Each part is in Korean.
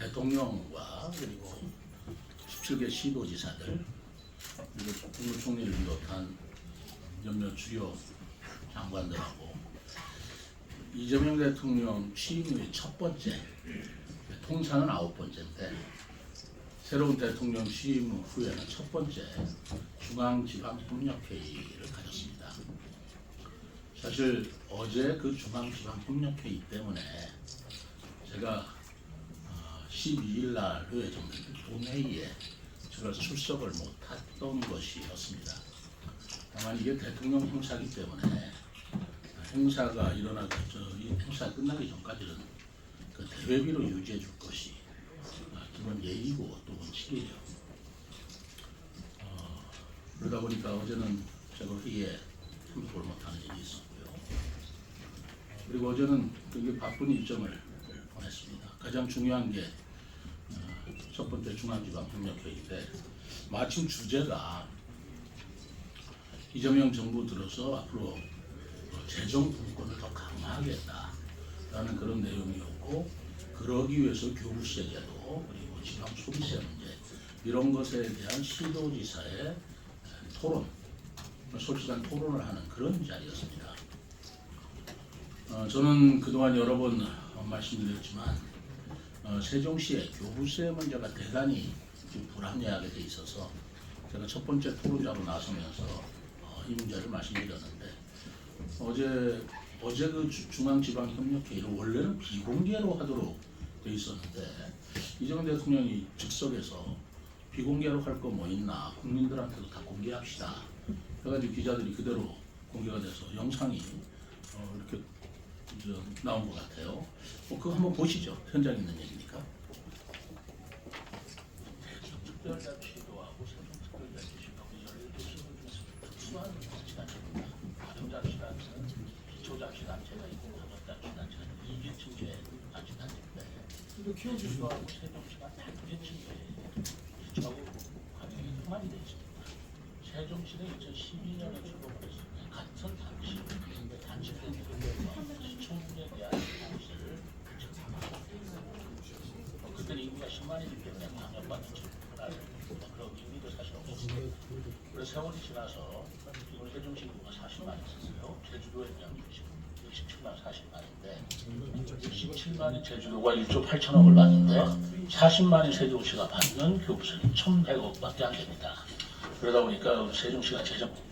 대통령과 그리고 17개 시도지사들 그리고 국무총리를 비롯한 몇몇 주요 장관들하고 이재명 대통령 취임 후에 첫 번째, 통상은 9번째인데 새로운 대통령 취임 후에는 첫 번째 중앙지방협력회의를 가졌습니다. 사실 어제 그 중앙지방협력회의 때문에 제가 12일 날 회정된 본회의에 제가 출석을 못했던 것이었습니다. 다만 이게 대통령 행사이기 때문에 행사가 이 행사 끝나기 전까지는 그 대회비로 유지해 줄 것이 기본 예의고 또 원칙이에요. 그러다 보니까 어제는 제가 회의에 참석을 못하는 일이 있었고요. 그리고 어제는 되게 바쁜 일정을 보냈습니다. 가장 중요한 게 첫 번째 중앙지방협력회의인데 마침 주제가 이재명 정부 들어서 앞으로 재정 분권을 더 강화하겠다라는 그런 내용이었고, 그러기 위해서 교부세 제도 그리고 지방 소비세 문제 이런 것에 대한 시도지사의 토론, 솔직한 토론을 하는 그런 자리였습니다. 저는 그동안 여러 번 말씀드렸지만 세종시의 교부세 문제가 대단히 불합리하게 돼 있어서 제가 첫 번째 토론자로 나서면서 이 문제를 말씀드렸는데 어제 그 중앙지방협력회의를 원래는 비공개로 하도록 돼 있었는데 이재명 대통령이 즉석에서 비공개로 할 거 뭐 있나 국민들한테도 다 공개합시다 해가지고 기자들이 그대로 공개가 돼서 영상이 이렇게 나온 것 같아요. 그거 한번 보시죠. 현장에 있는 얘기니까. 특별자치도하고 세종특별자치시도하고 12시도 중에서 특수한 자치단체입니다. 가정자치단체는 기초자치단체가 있고 광역자치단체는 이계층제 자치단체인데 제주도하고 세종시가 단계층제예요. 기초하고 관역이 통합이 되어 있습니다. 세종시는 2012년에 출범을 했을 때 같은 단체된 시청에 대한 보수를 그때는 인구가 10만이기 때문에 광역과 기초를 그런 의미도 사실 없었어요. 그래서 세월이 지나서 이번 세종시 인구가 40만이 있었어요. 제주도에 비하면 67만 40만인데 67만이 제주도가 1조 8천억을 받는데 40만이 세종시가 받는 교부세는 1,100억밖에 안 됩니다. 그러다 보니까 세종시가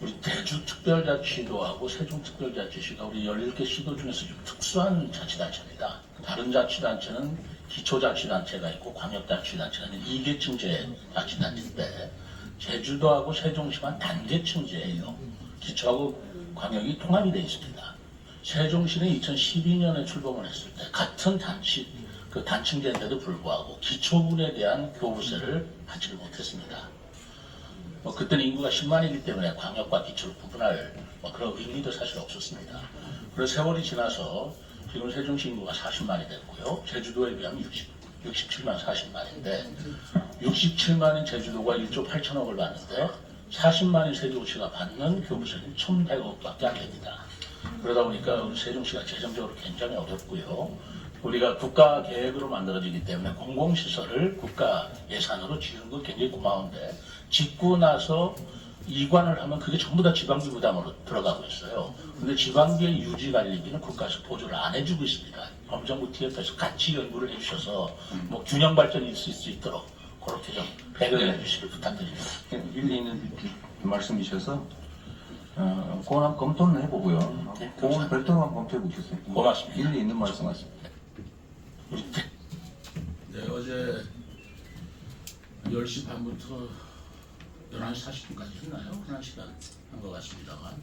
우리 대주특별자치도하고 세종특별자치시가 우리 17개 시도 중에서 좀 특수한 자치단체입니다. 다른 자치단체는 기초자치단체가 있고 광역자치단체가 있는 이계층제 자치단체인데 제주도하고 세종시만 단계층제예요. 기초하고 광역이 통합이 되어 있습니다. 세종시는 2012년에 출범을 했을 때 같은 단층제인데도 불구하고 기초분에 대한 교부세를 받지를 못했습니다. 그때는 인구가 10만이기 때문에 광역과 기초를 구분할 그런 의미도 사실 없었습니다. 그래서 세월이 지나서 지금 세종시 인구가 40만이 됐고요. 제주도에 비하면 67만 40만인데 67만인 제주도가 1조 8천억을 받는데 40만인 세종시가 받는 교부세는 1,100억밖에 안 됩니다. 그러다 보니까 우리 세종시가 재정적으로 굉장히 어렵고요. 우리가 국가 계획으로 만들어지기 때문에 공공시설을 국가 예산으로 지은 건 굉장히 고마운데 짓고 나서 이관을 하면 그게 전부 다 지방비 부담으로 들어가고 있어요. 근데 지방비의 유지 관리비는 국가에서 보조를 안 해주고 있습니다. 범정부 TF에서 같이 연구를 해주셔서 균형 발전이 있을 수 있도록 그렇게 좀 배려를 해주시길 부탁드립니다. 일리 있는 말씀이셔서 그건 한번 검토는 해보고요. 그건 별도로 한번 검토해 보겠어요. 고맙습니다. 일리 있는 말씀 같습니다. 네, 어제 10시 반부터 11시 40분까지 했나요? 1시간 한 것 같습니다만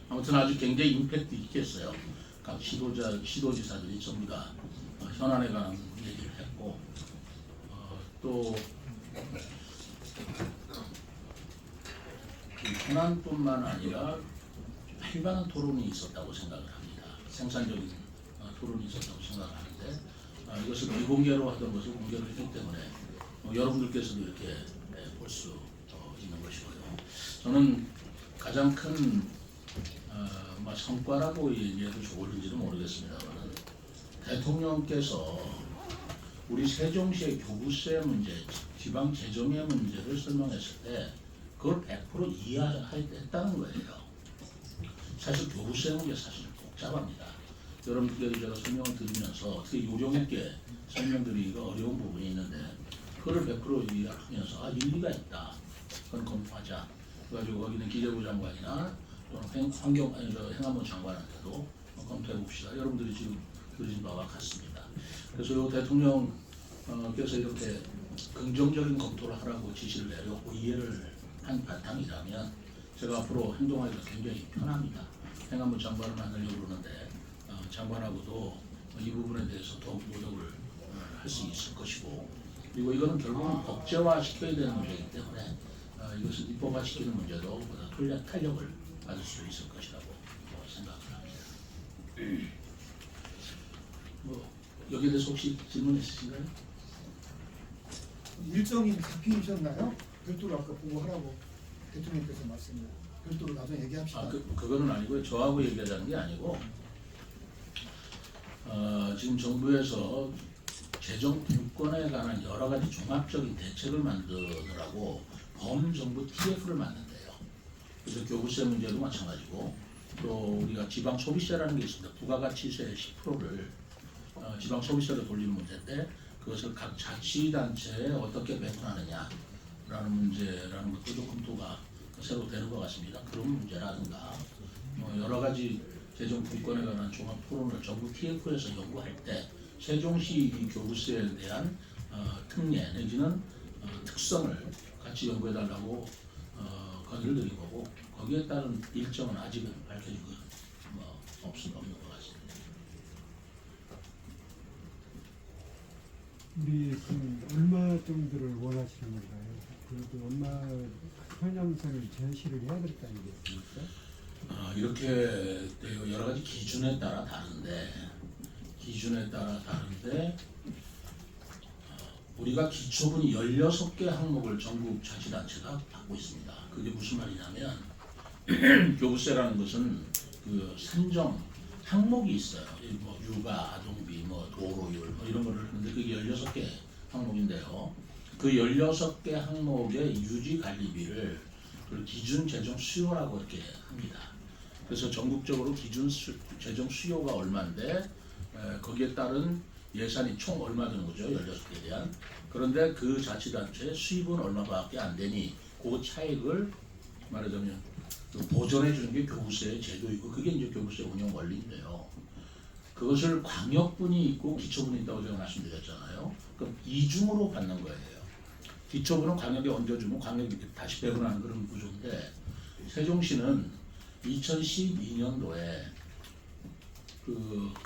아무튼 아주 굉장히 임팩트 있겠어요. 각 시도지사들이 전부 다 현안에 관한 얘기를 했고 또 현안뿐만 아니라 활발한 토론이 있었다고 생각을 합니다. 생산적인 토론이 있었다고 생각을 하는데 이것을 비공개로 하던 것을 공개를 했기 때문에 여러분들께서도 이렇게 볼 수 있는 것이고요. 저는 가장 큰 성과라고 얘기해도 좋을지는 모르겠습니다만 대통령께서 우리 세종시의 교부세 문제, 지방 재정의 문제를 설명했을 때 그걸 100% 이해했다는 거예요. 사실 교부세 문제 사실 복잡합니다. 여러분께 제가 설명을 드리면서 어떻게 요령 있게 설명드리기가 어려운 부분이 있는데 그걸 100% 이해하면서 일리가 있다. 그건 검토하자. 그래가지고 거기는 기재부 장관이나 또는 행안부 장관한테도 검토해 봅시다. 여러분들이 지금 들으신 바와 같습니다. 그래서 요 대통령께서 이렇게 긍정적인 검토를 하라고 지시를 내렸고 이해를 한 바탕이라면 제가 앞으로 행동하기가 굉장히 편합니다. 행안부 장관을 만나려고 그러는데 장관하고도 이 부분에 대해서 더욱 노력을 할 수 있을 것이고 그리고 이거는 결국은 법제화 시켜야 되는 문제이기 때문에 이것을 입법화 시키는 문제도 보다 탄력을 받을 수 있을 것이라고 생각을 합니다. 여기에 대해서 혹시 질문 있으신가요? 일정이 잡히셨나요? 별도로 아까 보고하라고 대통령께서 말씀을 별도로 나중에 얘기합시다. 그거는 아니고요. 저하고 얘기하자는 게 아니고 지금 정부에서 재정 분권에 관한 여러 가지 종합적인 대책을 만드느라고 범정부 TF를 만든대요. 그래서 교부세 문제도 마찬가지고 또 우리가 지방 소비세라는 게 있습니다. 부가가치세 10%를 지방 소비세로 돌리는 문제인데 그것을 각 자치단체에 어떻게 배분하느냐라는 문제라는 것도 좀 검토가 새로 되는 것 같습니다. 그런 문제라든가 여러 가지 재정 분권에 관한 종합 토론을 정부 TF에서 연구할 때 세종시 교부세에 대한 특례 내지는 특성을 같이 연구해달라고 건의를 드린 거고 거기에 따른 일정은 아직은 밝혀지고 없는 것 같습니다. 우리 얼마 정도를 원하시는 건가요? 그래도 얼마 편향선을 제시를 해야 될 거 아니겠습니까? 이렇게 여러 가지 기준에 따라 다른데 우리가 기초분이 16개 항목을 전국 자치단체가 갖고 있습니다. 그게 무슨 말이냐면 교부세라는 것은 그 산정 항목이 있어요. 뭐 육아, 아동비, 도로율 이런 거를 하는데 그게 16개 항목인데요. 그 16개 항목의 유지 관리비를 기준 재정 수요라고 이렇게 합니다. 그래서 전국적으로 기준 재정 수요가 얼마인데 거기에 따른 예산이 총 얼마 되는 거죠. 16개에 대한. 그런데 그 자치단체의 수입은 얼마밖에 안 되니 그 차익을 말하자면 보전해 주는 게 교부세 제도이고 그게 이제 교부세 운영 원리인데요. 그것을 광역분이 있고 기초분이 있다고 제가 말씀드렸잖아요. 그럼 이중으로 받는 거예요. 기초분은 광역에 얹어주면 광역이 다시 배분하는 그런 구조인데 세종시는 2012년도에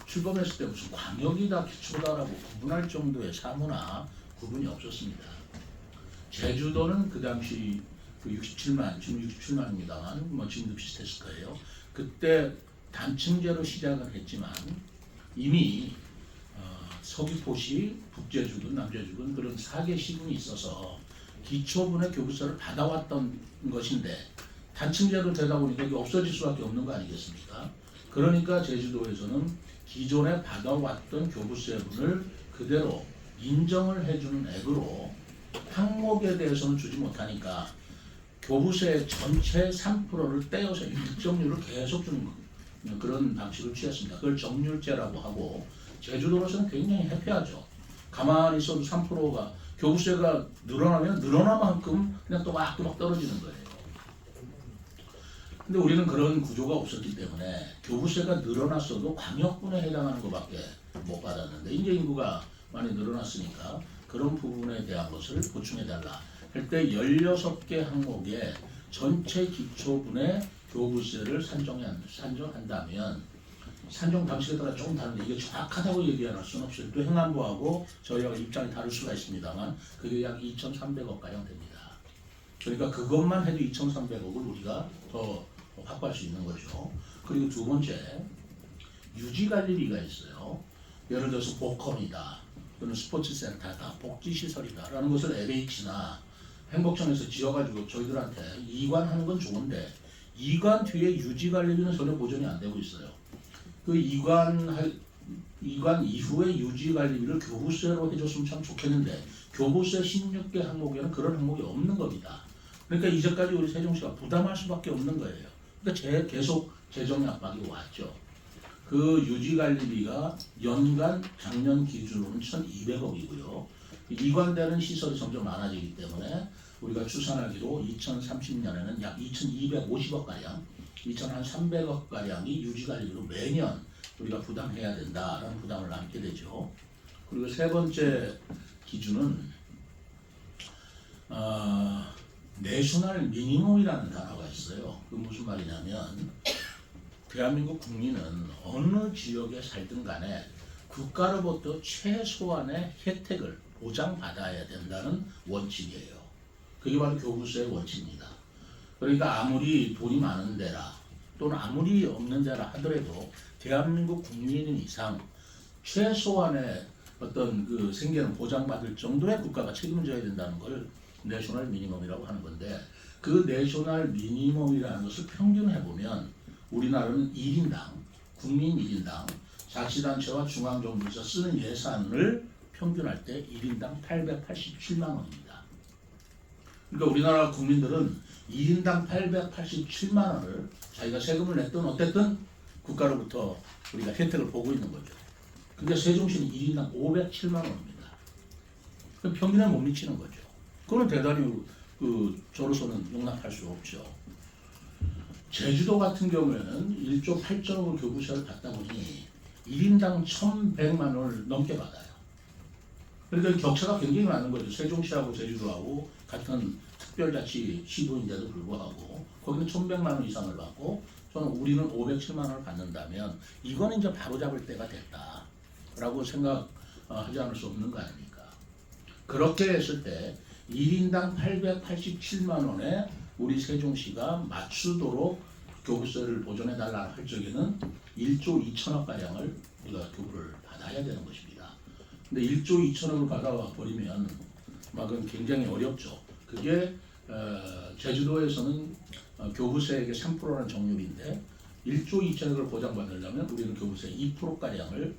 출범했을 때 무슨 광역이다 기초다라고 구분할 정도의 사무나 구분이 없었습니다. 제주도는 그 당시 67만, 지금 67만입니다만 지금도 비슷했을 거예요. 그때 단층제로 시작을 했지만 이미 서귀포시, 북제주군, 남제주군 그런 4개 시군이 있어서 기초분의 교부세를 받아왔던 것인데 단층제로 되다 보니까 이게 없어질 수밖에 없는 거 아니겠습니까? 그러니까 제주도에서는 기존에 받아왔던 교부세분을 그대로 인정을 해주는 액으로 항목에 대해서는 주지 못하니까 교부세 전체 3%를 떼어서 일정률을 계속 주는 그런 방식을 취했습니다. 그걸 정률제라고 하고 제주도로서는 굉장히 해피하죠. 가만히 있어도 3%가 교부세가 늘어나면 늘어난 만큼 그냥 또막 떨어지는 거예요. 근데 우리는 그런 구조가 없었기 때문에 교부세가 늘어났어도 광역분에 해당하는 것밖에 못 받았는데 이제 인구가 많이 늘어났으니까 그런 부분에 대한 것을 보충해달라 할 때 16개 항목의 전체 기초분의 교부세를 산정한다면 산정 방식에 따라 조금 다른데 이게 정확하다고 얘기할 수는 없어요. 또 행안부하고 저희가 입장이 다를 수가 있습니다만 그게 약 2,300억 가량 됩니다. 그러니까 그것만 해도 2,300억을 우리가 더 확보할 수 있는 거죠. 그리고 두 번째, 유지관리비가 있어요. 예를 들어서 복권이다, 또는 스포츠센터다, 복지시설이다 라는 것을 LH나 행복청에서 지어가지고 저희들한테 이관하는 건 좋은데 이관 뒤에 유지관리비는 전혀 보전이 안 되고 있어요. 그 이관할 이관 이후에 유지관리비를 교부세로 해줬으면 참 좋겠는데 교부세 16개 항목에는 그런 항목이 없는 겁니다. 그러니까 이제까지 우리 세종시가 부담할 수밖에 없는 거예요. 그러니까 계속 재정 압박이 왔죠. 그 유지관리비가 연간 작년 기준으로는 1,200억이고요. 이관되는 시설이 점점 많아지기 때문에 우리가 추산하기로 2030년에는 약 2,250억가량, 2,300억가량이 유지관리비로 매년 우리가 부담해야 된다라는 부담을 안게 되죠. 그리고 세 번째 기준은 내셔널 미니멈이라는 단어가 있어요. 그 무슨 말이냐면 대한민국 국민은 어느 지역에 살든 간에 국가로부터 최소한의 혜택을 보장받아야 된다는 원칙이에요. 그게 바로 교부세의 원칙입니다. 그러니까 아무리 돈이 많은 데라 또는 아무리 없는 데라 하더라도 대한민국 국민 이상 최소한의 어떤 그 생계는 보장받을 정도의 국가가 책임을 져야 된다는 걸 내셔널 미니멈이라고 하는 건데, 그 내셔널 미니멈이라는 것을 평균해보면 우리나라는 1인당, 국민 1인당 자치단체와 중앙정부에서 쓰는 예산을 평균할 때 1인당 887만 원입니다. 그러니까 우리나라 국민들은 1인당 887만 원을 자기가 세금을 냈든 어쨌든 국가로부터 우리가 혜택을 보고 있는 거죠. 근데 세종시는 1인당 507만 원입니다. 그럼 평균에 못 미치는 거죠. 그거는 대단히 저로서는 용납할 수 없죠. 제주도 같은 경우에는 1조 8천억을 교부세를 받다 보니 1인당 1,100만 원을 넘게 받아요. 그러니까 격차가 굉장히 많은 거죠. 세종시하고 제주도하고 같은 특별자치 시도인데도 불구하고 거기는 1,100만 원 이상을 받고 우리는 507만 원을 받는다면 이거는 이제 바로잡을 때가 됐다라고 생각하지 않을 수 없는 거 아닙니까? 그렇게 했을 때 1인당 887만 원에 우리 세종시가 맞추도록 교부세를 보전해달라 할 적에는 1조 2천억 가량을 우리가 교부를 받아야 되는 것입니다. 근데 1조 2천억을 받아와 버리면 막은 굉장히 어렵죠. 그게 제주도에서는 교부세액의 3%라는 정률인데 1조 2천억을 보장받으려면 우리는 교부세 2%가량을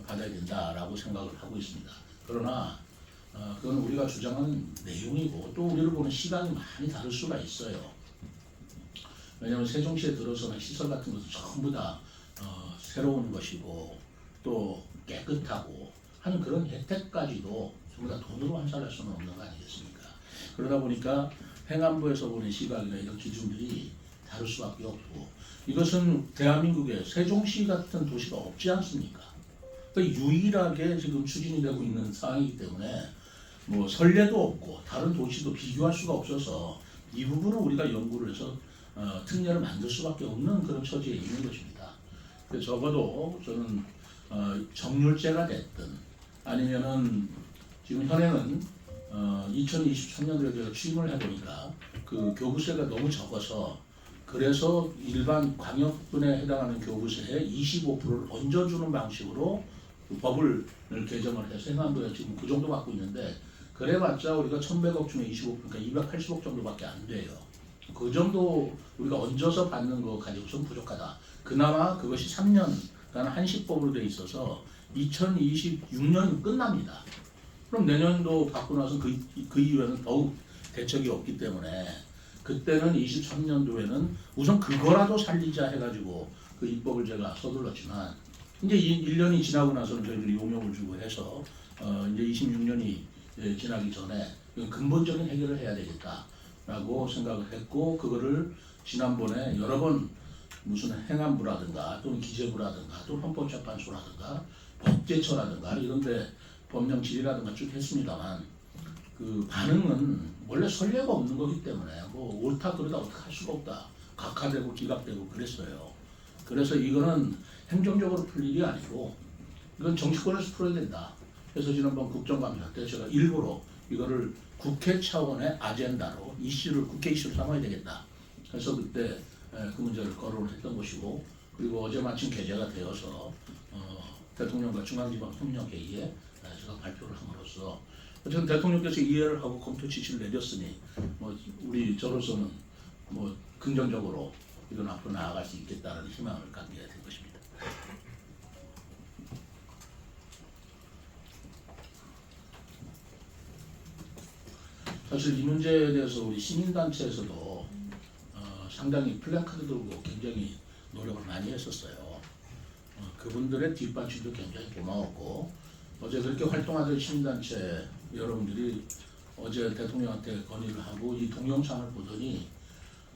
받아야 된다라고 생각을 하고 있습니다. 그러나 그건 우리가 주장하는 내용이고 또 우리를 보는 시각이 많이 다를 수가 있어요. 왜냐하면 세종시에 들어서는 시설 같은 것은 전부 다 새로운 것이고 또 깨끗하고 하는 그런 혜택까지도 전부 다 돈으로 환산할 수는 없는 거 아니겠습니까? 그러다 보니까 행안부에서 보는 시각이나 이런 기준들이 다를 수밖에 없고, 이것은 대한민국에 세종시 같은 도시가 없지 않습니까? 그러니까 유일하게 지금 추진이 되고 있는 상황이기 때문에 뭐 선례도 없고 다른 도시도 비교할 수가 없어서 이 부분을 우리가 연구를 해서 특례를 만들 수밖에 없는 그런 처지에 있는 것입니다. 그래서 적어도 저는 정률제가 됐든 아니면은 지금 현행은 2023년도에 제가 취임을 해보니까 그 교부세가 너무 적어서 그래서 일반 광역분에 해당하는 교부세의 25%를 얹어주는 방식으로 그 법을 개정을 해서 행안부에 지금 그 정도 받고 있는데, 그래봤자 우리가 1,100억 중에 25%, 그러니까 280억 정도밖에 안 돼요. 그 정도 우리가 얹어서 받는 거 가지고선 부족하다. 그나마 그것이 3년간 한시법으로 돼 있어서 2026년이 끝납니다. 그럼 내년도 받고 나서 그 이후에는 더욱 대책이 없기 때문에 그때는 23년도에는 우선 그거라도 살리자 해가지고 그 입법을 제가 서둘렀지만, 이제 1년이 지나고 나서는 저희들이 용역을 주고 해서 이제 26년이 지나기 전에 근본적인 해결을 해야 되겠다라고 생각을 했고, 그거를 지난번에 여러 번 무슨 행안부라든가 또는 기재부라든가 또는 헌법재판소라든가 법제처라든가 이런데 법령 질의라든가 쭉 했습니다만 그 반응은 원래 선례가 없는 거기 때문에 뭐 옳다 그러다 어떻게 할 수가 없다, 각하되고 기각되고 그랬어요. 그래서 이거는 행정적으로 풀 일이 아니고 이건 정치권에서 풀어야 된다. 그래서 지난번 국정감사 때 제가 일부러 이거를 국회 차원의 아젠다로 이슈를 국회 이슈로 삼아야 되겠다. 그래서 그때 그 문제를 거론을 했던 것이고, 그리고 어제 마침 개재가 되어서 대통령과 중앙지방협력회의에 제가 발표를 함으로써 어쨌든 대통령께서 이해를 하고 검토 지시를 내렸으니 뭐 우리 저로서는 뭐 긍정적으로 이건 앞으로 나아갈 수 있겠다는 희망을 갖게 된 것입니다. 사실 이 문제에 대해서 우리 시민단체에서도 상당히 플랜카드 들고 굉장히 노력을 많이 했었어요. 그분들의 뒷받침도 굉장히 고마웠고 어제 그렇게 활동하던 시민단체 여러분들이 어제 대통령한테 건의를 하고 이 동영상을 보더니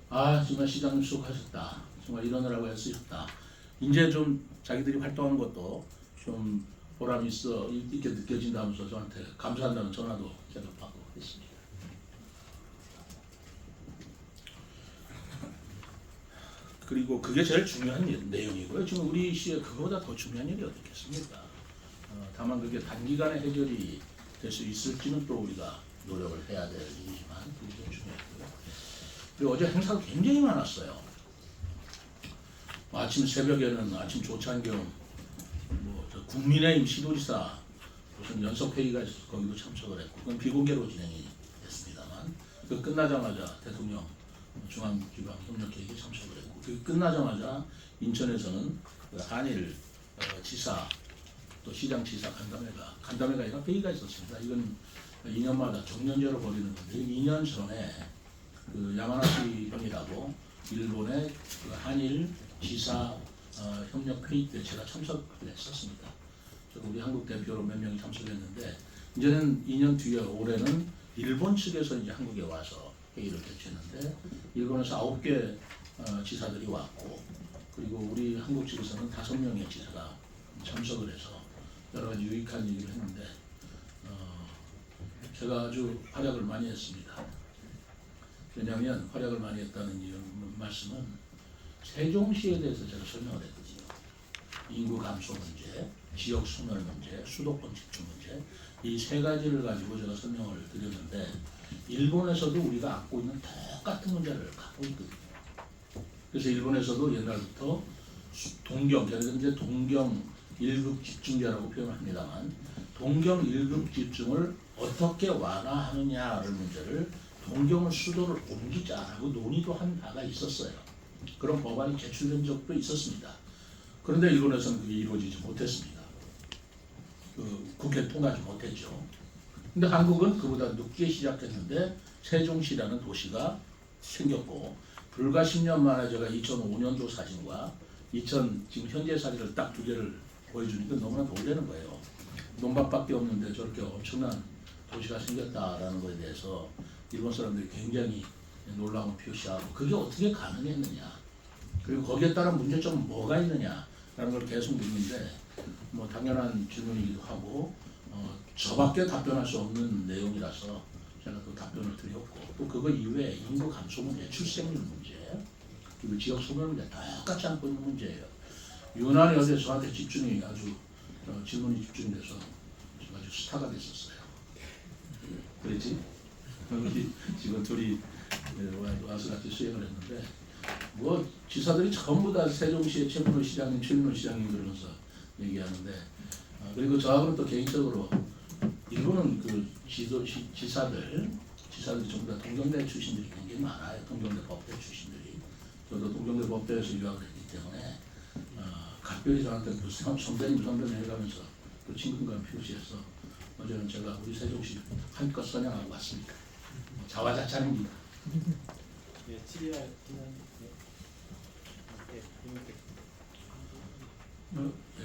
아 정말 시장님 수고하셨다. 정말 이러느라고 애쓰셨다. 이제 좀 자기들이 활동하는 것도 좀 보람이 있게 느껴진다면서 저한테 감사한다는 전화도 제가 받고 했습니다. 그리고 그게 제일 중요한 내용이고요. 지금 우리 시에 그거보다 더 중요한 일이 어디 있겠습니까? 다만 그게 단기간에 해결이 될 수 있을지는 또 우리가 노력을 해야 될 일이지만 그게 좀 중요했고요. 그리고 어제 행사가 굉장히 많았어요. 아침 새벽에는 아침 조찬경 국민의힘 시도지사 무슨 연석회의가 있어서 거기도 참석을 했고 그건 비공개로 진행이 됐습니다만 그 끝나자마자 대통령 중앙지방협력회의에 참석을 했고 그 끝나자마자 인천에서는 그 한일 지사 또 시장지사 간담회가 아니라 회의가 있었습니다. 이건 2년마다 정년제로 벌이는 건데 2년 전에 그 야마나시 형이라고 일본의 그 한일 지사 협력회의 때 제가 참석을 했었습니다. 우리 한국 대표로 몇 명이 참석했는데 이제는 2년 뒤에 올해는 일본 측에서 이제 한국에 와서 회의를 개최했는데 일본에서 9개 지사들이 왔고 그리고 우리 한국 측에서는 5명의 지사가 참석을 해서 여러 가지 유익한 얘기를 했는데 제가 아주 활약을 많이 했습니다. 왜냐하면 활약을 많이 했다는 이 말씀은 세종시에 대해서 제가 설명을 했거든요. 인구 감소 문제, 지역 소멸 문제, 수도권 집중 문제 이 세 가지를 가지고 제가 설명을 드렸는데 일본에서도 우리가 안고 있는 똑같은 문제를 갖고 있거든요. 그래서 일본에서도 옛날부터 동경, 이제 동경 1급 집중제라고 표현을 합니다만 동경 1급 집중을 어떻게 완화하느냐를 문제를 동경을 수도를 옮기자라고 논의도 한 바가 있었어요. 그런 법안이 제출된 적도 있었습니다. 그런데 일본에서는 그게 이루어지지 못했습니다. 국회 통과하지 못했죠. 근데 한국은 그보다 늦게 시작했는데 세종시라는 도시가 생겼고 불과 10년 만에 제가 2005년도 사진과 지금 현재 사진을 딱 두 개를 보여주니까 너무나 놀라는 거예요. 논밭밖에 없는데 저렇게 엄청난 도시가 생겼다라는 것에 대해서 일본 사람들이 굉장히 놀라움을 표시하고 그게 어떻게 가능했느냐 그리고 거기에 따른 문제점은 뭐가 있느냐라는 걸 계속 묻는데 뭐 당연한 질문이기도 하고 저밖에 답변할 수 없는 내용이라서 제가 또 답변을 드렸고 또 그거 이외에 인구 감소 문제, 출생률 문제 그리고 지역 소멸 문제 똑같이 안고 있는 문제예요. 유난히 어제 저한테 집중이 아주 질문이 집중돼서 제가 아주 스타가 됐었어요. 그랬지? 우리 지금 둘이 와서 같이 수행을 했는데 뭐 지사들이 전부 다 세종시의 최문호 시장님, 최민호 시장님 그러면서 얘기하는데 그리고 저하고는 또 개인적으로 일본은 그 지사들이 전부 다 동경대 출신들이 굉장히 많아요. 동경대 법대 출신들이. 저도 동경대 법대에서 유학을 했기 때문에 각별히 저한테 그 선배님 해가면서 그 친근감을 표시해서 어제는 제가 우리 세종시 한껏 선양하고 왔습니다. 자화자찬입니다. 예, 치리아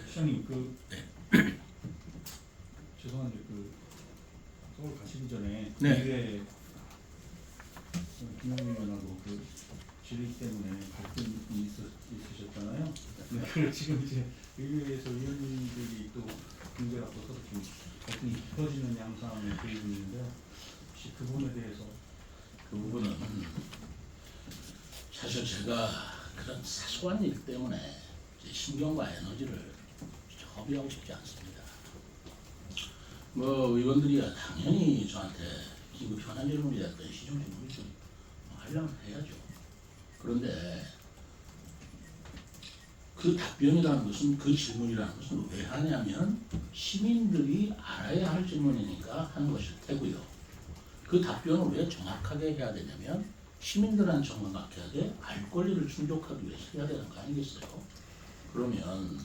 시장님 네. 죄송한데 서울 가시기 전에 네. 의회 김영민 의원하고 질의 때문에 갈등이 있으셨잖아요. 네, 그걸 지금 이제 의회에서 의원님들이 또 문제를 앞서서 지금 갈등이 깊어지는 양상을 보이고 있는데 혹시 그 부분에 대해서 그 부분은 사실 제가 그런 사소한 일 때문에 제 신경과 에너지를 허비하고 싶지 않습니다. 뭐 의원들이 당연히 저한테 긴급 현안 질문이 됐던 시정 질문을 좀 하려면 해야죠. 그런데 그 답변이라는 것은 그 질문이라는 것은 왜 하냐면 시민들이 알아야 할 질문이니까 하는 것일 테고요. 그 답변을 왜 정확하게 해야 되냐면 시민들한테 정확하게 알 권리를 충족하기 위해서 해야 되는 거 아니겠어요? 그러면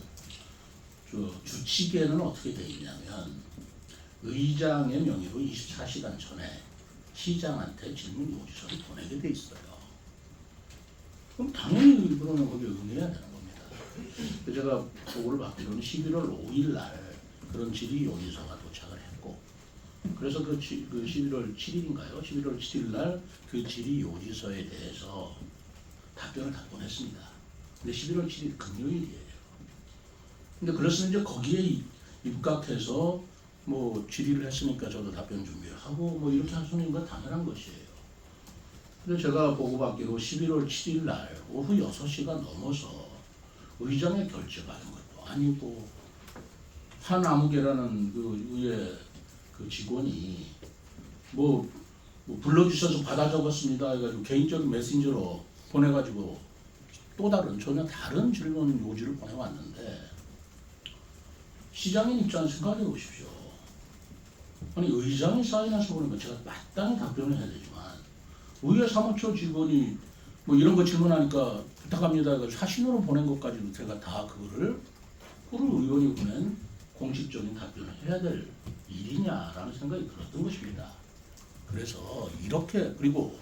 주치계는 어떻게 되어 있냐면 의장의 명의로 24시간 전에 시장한테 질문 요지서를 보내게 돼 있어요. 그럼 당연히 그러면 거기에 응해야 되는 겁니다. 제가 보고를 받기로는 11월 5일 날 그런 질의 요지서가 도착을 했고, 그래서 그 11월 7일인가요? 11월 7일 날 그 질의 요지서에 대해서 답변을 다 보냈습니다. 근데 11월 7일 금요일이에요. 근데 그래서 이제 거기에 입각해서 뭐 질의를 했으니까 저도 답변 준비하고 뭐 이렇게 하시는 건 당연한 것이에요. 근데 제가 보고받기로 11월 7일 날 오후 6시가 넘어서 의장의 결재가 하는 것도 아니고 한아무개라는 그 의회 그 직원이 뭐 불러주셔서 받아 적었습니다 해가지고 개인적인 메신저로 보내가지고 또 다른 전혀 다른 질문 요지를 보내왔는데, 시장인 입장에서 생각해 보십시오. 아니 의장이 사인해서 보내면 제가 마땅히 답변을 해야 되지만 의회 사무처 직원이 뭐 이런 거 질문하니까 부탁합니다 해가지고 사신으로 보낸 것까지도 제가 다 그거를 의원이 보낸 공식적인 답변을 해야 될 일이냐라는 생각이 들었던 것입니다. 그래서 이렇게, 그리고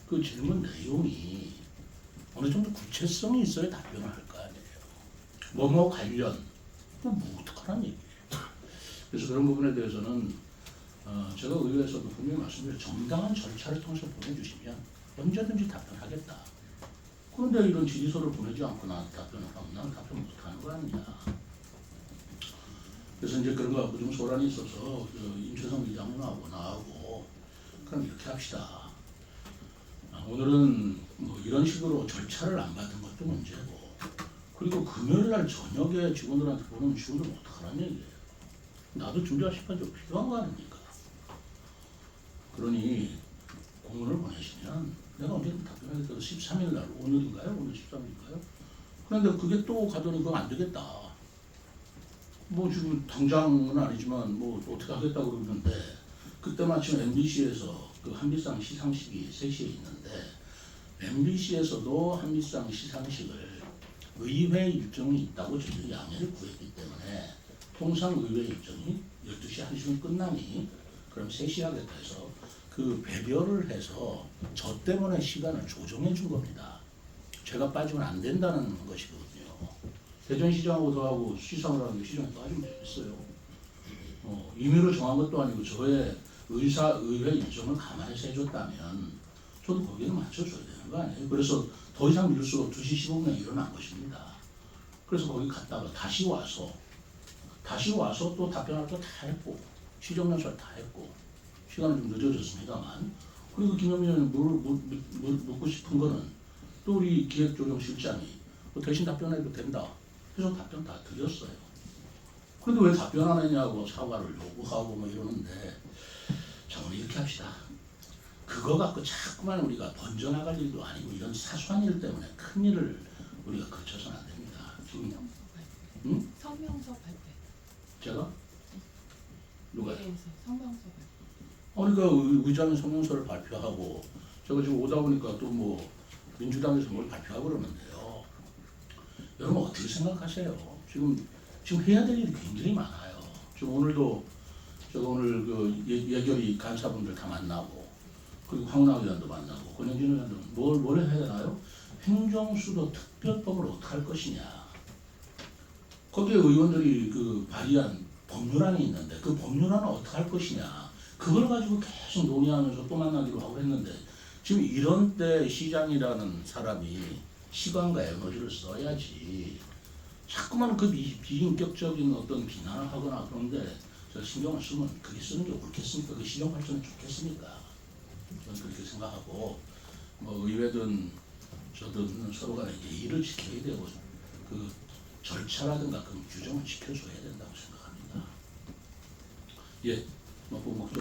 그 질문 내용이 어느 정도 구체성이 있어야 답변을 할 거 아니에요. 뭐뭐 관련, 뭐 어떡하라는 얘기예요. 그래서 그런 부분에 대해서는 제가 의회에서도 분명히 말씀드려요. 정당한 절차를 통해서 보내주시면 언제든지 답변하겠다. 그런데 이런 질의서를 보내지 않고 나한테 답변을 하면 나는 답변 못하는 거 아니냐. 그래서 이제 그런 거 갖고 좀 소란이 있어서 임채성 의장님하고 나하고 그럼 이렇게 합시다. 오늘은 뭐 이런 식으로 절차를 안 받은 것도 문제고, 그리고 금요일 날 저녁에 직원들한테 보내면 직원들은 어떡하라는 얘기예요. 나도 준비할 시간이 좀 필요한 거 아닙니까? 그러니 공문을 보내시면 내가 언제든 답변하겠다. 13일 날, 오늘인가요? 오늘 13일인가요? 그런데 그게 또 가더니 그건 안 되겠다. 뭐 지금 당장은 아니지만 뭐 어떻게 하겠다고 그러는데, 그때 마침 MBC에서 그 한빛상 시상식이 3시에 있는데 MBC에서도 한빛상 시상식을 의회 일정이 있다고 저희들이 양해를 구했기 때문에 통상 의회 일정이 12시 1시면 끝나니 그럼 3시 하겠다 해서 그 배려를 해서 저 때문에 시간을 조정해 준 겁니다. 제가 빠지면 안 된다는 것이거든요. 대전시장하고도 하고 시상을 하는 게 시장에 빠지면 되겠어요. 임의로 정한 것도 아니고 저의 의회 일정을 가만히 해줬다면 저도 거기에 맞춰줘야 되는 거 아니에요. 그래서 더 이상 미룰 수 없고 2시 15분에 일어난 것입니다. 그래서 거기 갔다가 다시 와서 또 답변할 거 다 했고 시정연설 다 했고 시간은 좀 늦어졌습니다만, 그리고 김현민 의원이 묻고 싶은 거는 또 우리 기획조정실장이 대신 답변해도 된다. 그래서 답변 다 드렸어요. 그런데 왜 답변 안 했냐고 사과를 요구하고 뭐 이러는데, 자, 우리 이렇게 합시다. 그거 갖고 자꾸만 우리가 번져나갈 일도 아니고 이런 사소한 일 때문에 큰 일을 우리가 거쳐서는 안 됩니다. 지금 응? 성명서 발표. 제가? 누가? 의회에서 성명서 발표. 그러니까 의장이 성명서를 발표하고 제가 지금 오다 보니까 또 뭐 민주당에서 뭘 발표하고 그러는데요. 여러분 어떻게 생각하세요? 지금 해야 될 일이 굉장히 많아요. 지금 오늘도 제가 오늘 그 예결위 간사분들 다 만나고, 그리고 황운하 의원도 만나고, 권영진 의원도 뭘 해야 되나요? 행정수도 특별법을 어떻게 할 것이냐. 거기에 의원들이 그 발의한 법률안이 있는데 그 법률안을 어떻게 할 것이냐. 그걸 가지고 계속 논의하면서 또 만나기로 하고 했는데, 지금 이런 때 시장이라는 사람이 시간과 에너지를 써야지 자꾸만 그 비인격적인 어떤 비난을 하거나 그런데 제가 신경을 쓰면 그게 쓰는 게 옳겠습니까? 그 시정 발전이 좋겠습니까? 저는 그렇게 생각하고, 뭐 의회든 저든 서로 간에 예의를 지켜야 되고 그 절차라든가 그 규정을 지켜줘야 된다고 생각합니다. 예, 뭐 목소리.